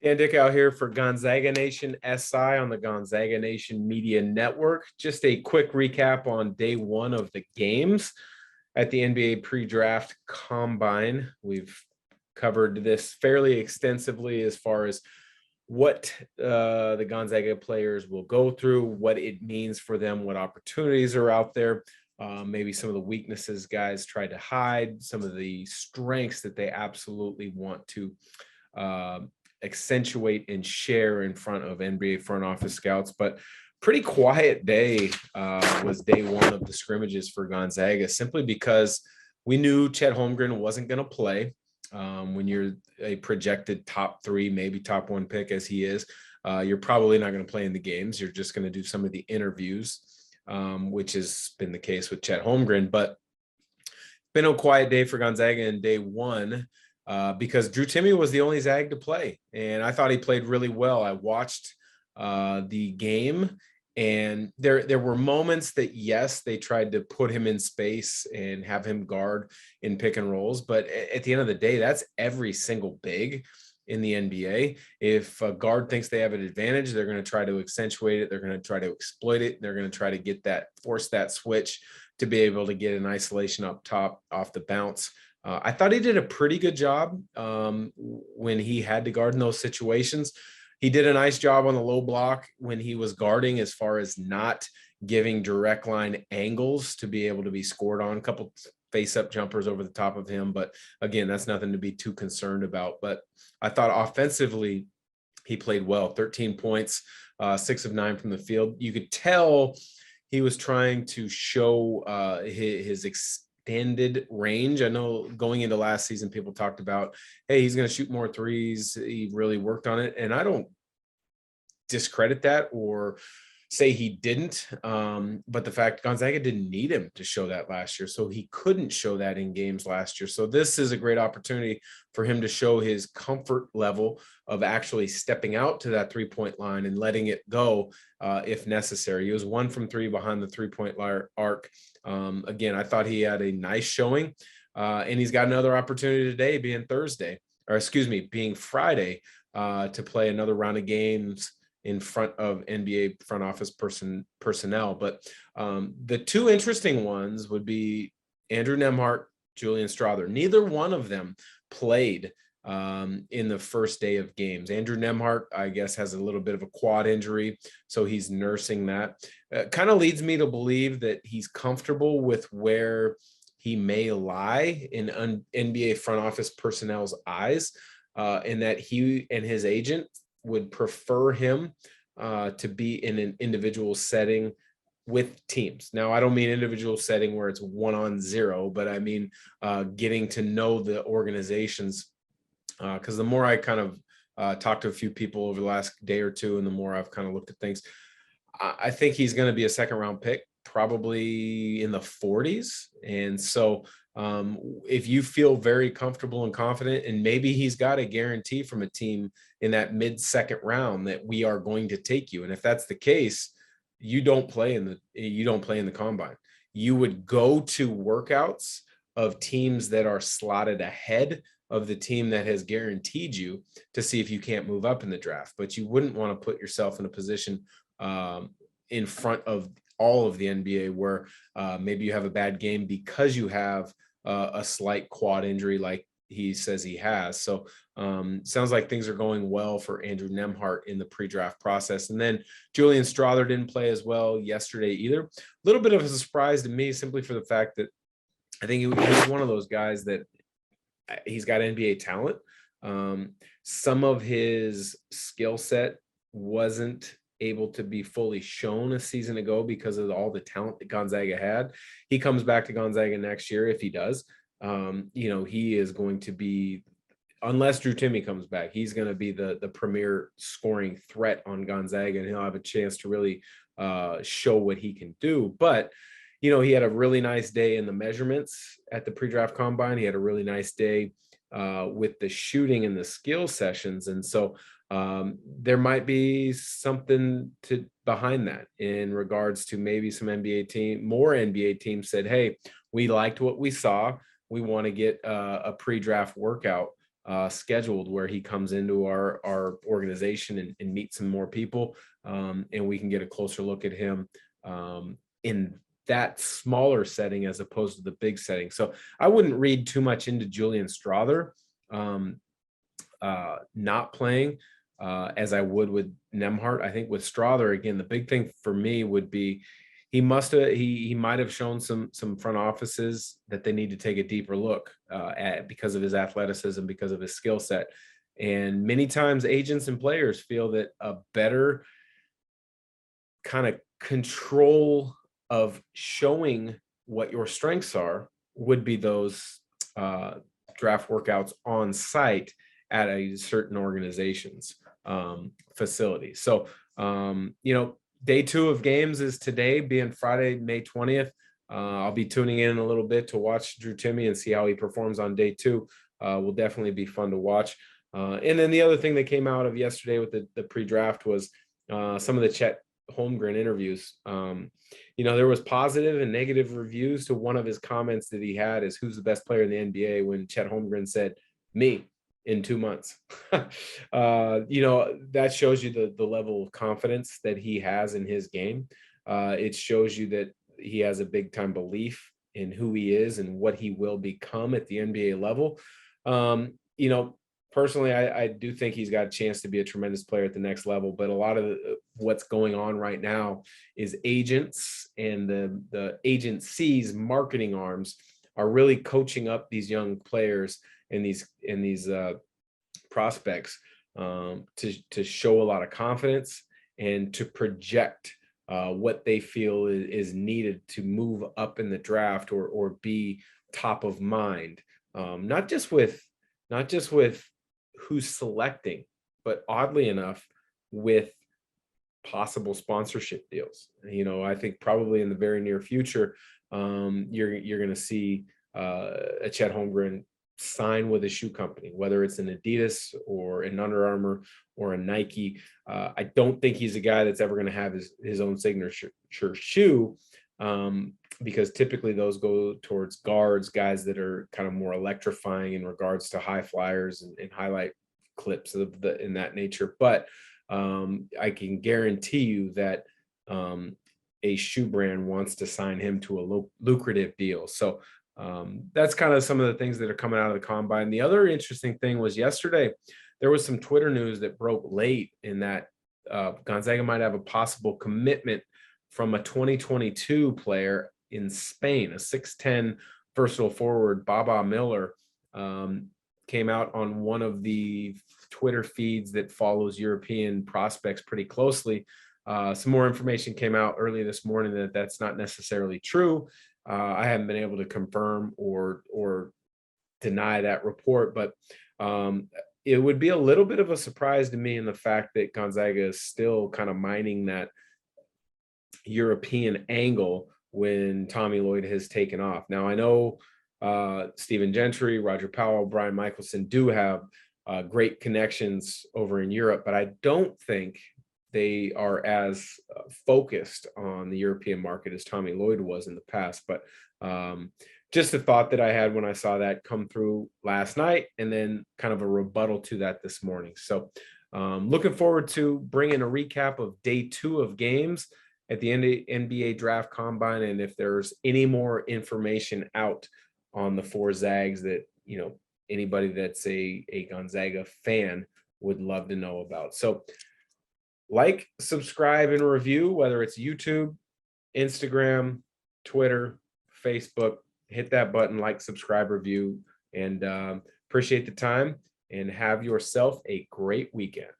Dan Dickau here for Gonzaga Nation SI on the Gonzaga Nation Media Network. Just a quick recap on day one of the games at the NBA pre-draft combine. We've covered this fairly extensively as far as what the Gonzaga players will go through, what it means for them, what opportunities are out there, maybe some of the weaknesses guys try to hide, some of the strengths that they absolutely want to uh, accentuate and share in front of NBA front office scouts. But pretty quiet day was day one of the scrimmages for Gonzaga, simply because we knew Chet Holmgren wasn't going to play. When you're a projected top three, maybe top one pick as he is, you're probably not going to play in the games. You're just going to do some of the interviews, which has been the case with Chet Holmgren. But been a quiet day for Gonzaga in day one because Drew Timme was the only Zag to play. And I thought he played really well. I watched the game, and there were moments that, yes, they tried to put him in space and have him guard in pick and rolls. But at the end of the day, that's every single big in the NBA. If a guard thinks they have an advantage, they're going to try to accentuate it. They're going to try to exploit it. They're going to try to force that switch to be able to get an isolation up top off the bounce. I thought he did a pretty good job when he had to guard in those situations. He did a nice job on the low block when he was guarding, as far as not giving direct line angles to be able to be scored on. A couple face-up jumpers over the top of him. But again, that's nothing to be too concerned about. But I thought offensively, he played well. 13 points, 6 of 9 from the field. You could tell he was trying to show his extended range. I know going into last season, people talked about, hey, he's going to shoot more threes. He really worked on it. And I don't discredit that or say he didn't. But the fact Gonzaga didn't need him to show that last year. So he couldn't show that in games last year. So this is a great opportunity for him to show his comfort level of actually stepping out to that 3-point line and letting it go if necessary. He was 1 from 3 behind the 3-point arc. Again, I thought he had a nice showing, and he's got another opportunity today, being Friday, to play another round of games in front of NBA front office personnel. But the two interesting ones would be Andrew Nembhard, Julian Strawther. Neither one of them played in the first day of games. Andrew Nembhard, I guess, has a little bit of a quad injury, so he's nursing that. Kind of leads me to believe that he's comfortable with where he may lie in NBA front office personnel's eyes, and that he and his agent would prefer him to be in an individual setting with teams. Now, I don't mean individual setting where it's 1-on-0, but I mean getting to know the organizations. Because the more I kind of talked to a few people over the last day or two, and the more I've kind of looked at things, I think he's going to be a second-round pick, probably in the 40s. And so if you feel very comfortable and confident, and maybe he's got a guarantee from a team in that mid-second round that we are going to take you, and if that's the case, you don't play in the combine. You would go to workouts of teams that are slotted ahead of the team that has guaranteed you, to see if you can't move up in the draft. But you wouldn't want to put yourself in a position in front of all of the NBA where maybe you have a bad game because you have a slight quad injury like he says he has. So sounds like things are going well for Andrew Nembhard in the pre-draft process. And then Julian Strawther didn't play as well yesterday either. A little bit of a surprise to me, simply for the fact that I think he's one of those guys that he's got NBA talent. Some of his skill set wasn't able to be fully shown a season ago because of all the talent that Gonzaga had. He comes back to Gonzaga next year. If he does, he is going to be, unless Drew Timme comes back, he's going to be the premier scoring threat on Gonzaga, and he'll have a chance to really show what he can do. But he had a really nice day in the measurements at the pre-draft combine. He had a really nice day with the shooting and the skill sessions. And so there might be something behind that in regards to maybe more NBA teams said, hey, we liked what we saw. We want to get a pre-draft workout scheduled where he comes into our organization and meets some more people, and we can get a closer look at him in that smaller setting as opposed to the big setting. So I wouldn't read too much into Julian Strother not playing as I would with Nemhart. I think with Strother, again, the big thing for me would be he might have shown some front offices that they need to take a deeper look at because of his athleticism, because of his skill set. And many times agents and players feel that a better kind of control of showing what your strengths are would be those draft workouts on site at a certain organization's facility. So, day 2 of games is today, being Friday, May 20th. I'll be tuning in a little bit to watch Drew Timme and see how he performs on day 2. Will definitely be fun to watch. And then the other thing that came out of yesterday with the pre-draft was some of the Chet Holmgren interviews. There was positive and negative reviews to one of his comments that he had is who's the best player in the NBA when Chet Holmgren said, me. In 2 months. That shows you the level of confidence that he has in his game. It shows you that he has a big time belief in who he is and what he will become at the NBA level. Personally, I do think he's got a chance to be a tremendous player at the next level, but a lot of what's going on right now is agents and the agencies' marketing arms are really coaching up these young players and these prospects to show a lot of confidence and to project what they feel is needed to move up in the draft or be top of mind, not just with who's selecting, but oddly enough with possible sponsorship deals. I think probably in the very near future, you're going to see a Chet Holmgren sign with a shoe company, whether it's an Adidas or an Under Armour or a Nike. I don't think he's a guy that's ever going to have his own signature shoe, because typically those go towards guards, guys that are kind of more electrifying in regards to high flyers and highlight clips in that nature. But I can guarantee you that a shoe brand wants to sign him to a lucrative deal. So that's kind of some of the things that are coming out of the combine. The other interesting thing was yesterday, there was some Twitter news that broke late in that Gonzaga might have a possible commitment from a 2022 player in Spain, a 6'10" versatile forward, Baba Miller, came out on one of the Twitter feeds that follows European prospects pretty closely. Some more information came out early this morning that that's not necessarily true. I haven't been able to confirm or deny that report, but it would be a little bit of a surprise to me in the fact that Gonzaga is still kind of mining that European angle when Tommy Lloyd has taken off. Now, I know Stephen Gentry, Roger Powell, Brian Michelson do have great connections over in Europe, but I don't think they are as focused on the European market as Tommy Lloyd was in the past. But just a thought that I had when I saw that come through last night, and then kind of a rebuttal to that this morning. So looking forward to bringing a recap of day 2 of games at the NBA Draft Combine, and if there's any more information out on the 4 Zags that anybody that's a Gonzaga fan would love to know about. So like, subscribe, and review, whether it's YouTube, Instagram, Twitter, Facebook. Hit that button, like, subscribe, review, and appreciate the time, and have yourself a great weekend.